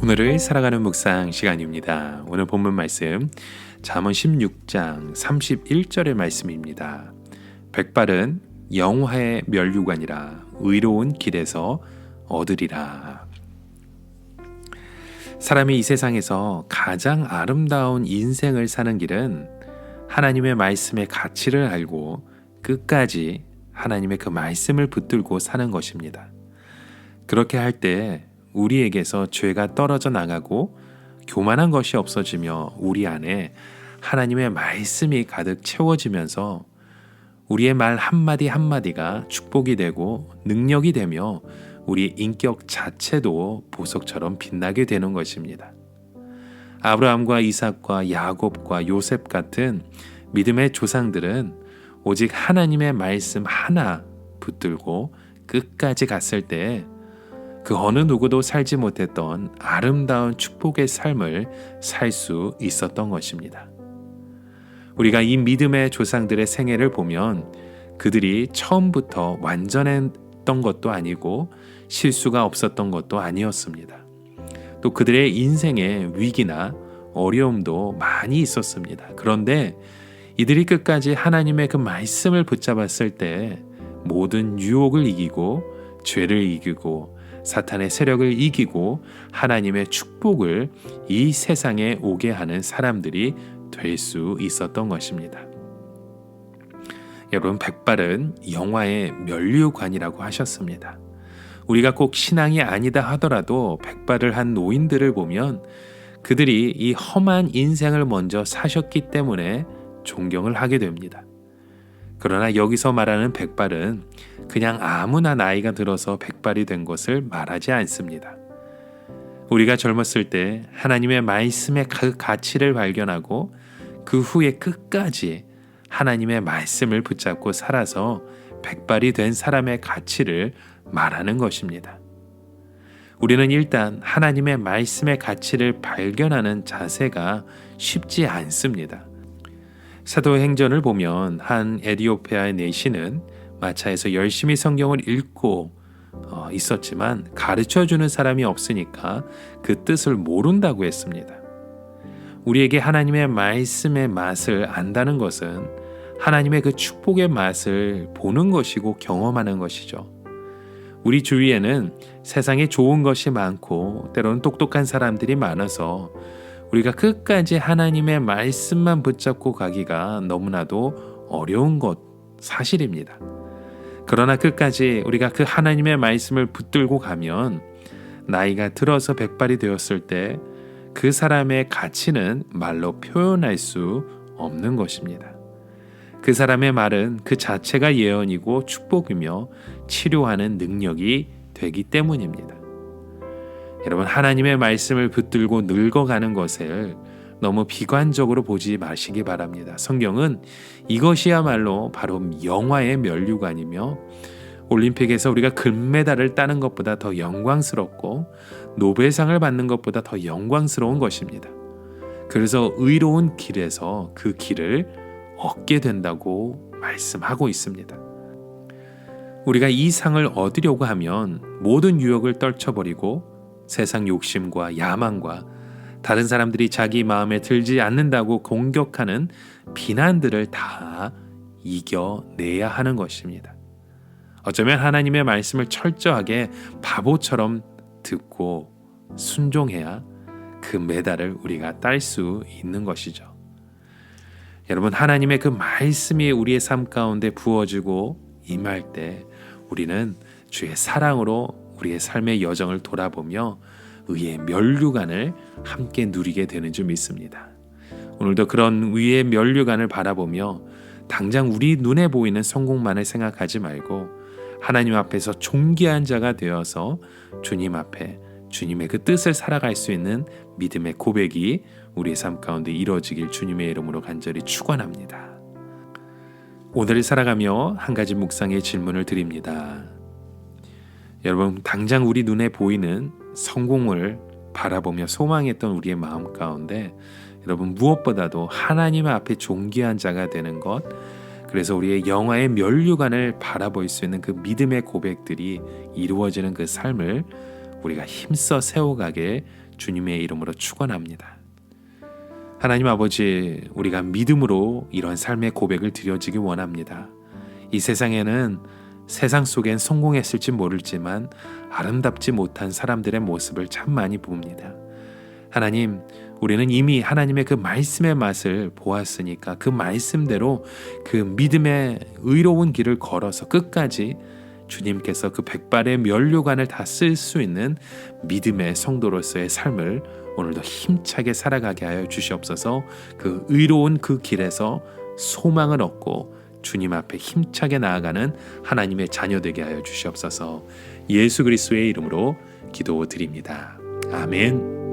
오늘을 살아가는 묵상 시간입니다. 오늘 본문 말씀 잠언 16장 31절의 말씀입니다. 백발은 영화의 면류관이라 의로운 길에서 얻으리라. 사람이 이 세상에서 가장 아름다운 인생을 사는 길은 하나님의 말씀의 가치를 알고 끝까지 하나님의 그 말씀을 붙들고 사는 것입니다. 그렇게 할 때 우리에게서 죄가 떨어져 나가고 교만한 것이 없어지며 우리 안에 하나님의 말씀이 가득 채워지면서 우리의 말 한마디 한마디가 축복이 되고 능력이 되며 우리 인격 자체도 보석처럼 빛나게 되는 것입니다. 아브라함과 이삭과 야곱과 요셉 같은 믿음의 조상들은 오직 하나님의 말씀 하나 붙들고 끝까지 갔을 때 그 어느 누구도 살지 못했던 아름다운 축복의 삶을 살 수 있었던 것입니다. 우리가 이 믿음의 조상들의 생애를 보면 그들이 처음부터 완전했던 것도 아니고 실수가 없었던 것도 아니었습니다. 또 그들의 인생에 위기나 어려움도 많이 있었습니다. 그런데 이들이 끝까지 하나님의 그 말씀을 붙잡았을 때 모든 유혹을 이기고 죄를 이기고 사탄의 세력을 이기고 하나님의 축복을 이 세상에 오게 하는 사람들이 될 수 있었던 것입니다. 여러분, 백발은 영화의 면류관이라고 하셨습니다. 우리가 꼭 신앙이 아니다 하더라도 백발을 한 노인들을 보면 그들이 이 험한 인생을 먼저 사셨기 때문에 존경을 하게 됩니다. 그러나 여기서 말하는 백발은 그냥 아무나 나이가 들어서 백발이 된 것을 말하지 않습니다. 우리가 젊었을 때 하나님의 말씀의 그 가치를 발견하고 그 후에 끝까지 하나님의 말씀을 붙잡고 살아서 백발이 된 사람의 가치를 말하는 것입니다. 우리는 일단 하나님의 말씀의 가치를 발견하는 자세가 쉽지 않습니다. 사도행전을 보면 한 에티오피아의 내시는 마차에서 열심히 성경을 읽고 있었지만 가르쳐주는 사람이 없으니까 그 뜻을 모른다고 했습니다. 우리에게 하나님의 말씀의 맛을 안다는 것은 하나님의 그 축복의 맛을 보는 것이고 경험하는 것이죠. 우리 주위에는 세상에 좋은 것이 많고 때로는 똑똑한 사람들이 많아서 우리가 끝까지 하나님의 말씀만 붙잡고 가기가 너무나도 어려운 것 사실입니다. 그러나 끝까지 우리가 그 하나님의 말씀을 붙들고 가면 나이가 들어서 백발이 되었을 때 그 사람의 가치는 말로 표현할 수 없는 것입니다. 그 사람의 말은 그 자체가 예언이고 축복이며 치료하는 능력이 되기 때문입니다. 여러분, 하나님의 말씀을 붙들고 늙어가는 것을 너무 비관적으로 보지 마시기 바랍니다. 성경은 이것이야말로 바로 영화의 면류관이며 올림픽에서 우리가 금메달을 따는 것보다 더 영광스럽고 노벨상을 받는 것보다 더 영광스러운 것입니다. 그래서 의로운 길에서 그 길을 얻게 된다고 말씀하고 있습니다. 우리가 이 상을 얻으려고 하면 모든 유혹을 떨쳐버리고 세상 욕심과 야망과 다른 사람들이 자기 마음에 들지 않는다고 공격하는 비난들을 다 이겨내야 하는 것입니다. 어쩌면 하나님의 말씀을 철저하게 바보처럼 듣고 순종해야 그 메달을 우리가 딸 수 있는 것이죠. 여러분, 하나님의 그 말씀이 우리의 삶 가운데 부어지고 임할 때 우리는 주의 사랑으로 우리의 삶의 여정을 돌아보며 의의 면류관을 함께 누리게 되는 줄 믿습니다. 오늘도 그런 의의 면류관을 바라보며 당장 우리 눈에 보이는 성공만을 생각하지 말고 하나님 앞에서 존귀한 자가 되어서 주님 앞에 주님의 그 뜻을 살아갈 수 있는 믿음의 고백이 우리의 삶 가운데 이루어지길 주님의 이름으로 간절히 축원합니다. 오늘을 살아가며 한 가지 묵상의 질문을 드립니다. 여러분, 당장 우리 눈에 보이는 성공을 바라보며 소망했던 우리의 마음 가운데 여러분, 무엇보다도 하나님 앞에 존귀한 자가 되는 것, 그래서 우리의 영화의 면류관을 바라볼 수 있는 그 믿음의 고백들이 이루어지는 그 삶을 우리가 힘써 세워가게 주님의 이름으로 축원합니다. 하나님 아버지, 우리가 믿음으로 이런 삶의 고백을 드려지기 원합니다. 이 세상에는 세상 속엔 성공했을지 모르지만 아름답지 못한 사람들의 모습을 참 많이 봅니다. 하나님, 우리는 이미 하나님의 그 말씀의 맛을 보았으니까 그 말씀대로 그 믿음의 의로운 길을 걸어서 끝까지 주님께서 그 백발의 면류관을 다 쓸 수 있는 믿음의 성도로서의 삶을 오늘도 힘차게 살아가게 하여 주시옵소서. 그 의로운 그 길에서 소망을 얻고 주님 앞에 힘차게 나아가는 하나님의 자녀 되게 하여 주시옵소서. 예수 그리스도의 이름으로 기도드립니다. 아멘.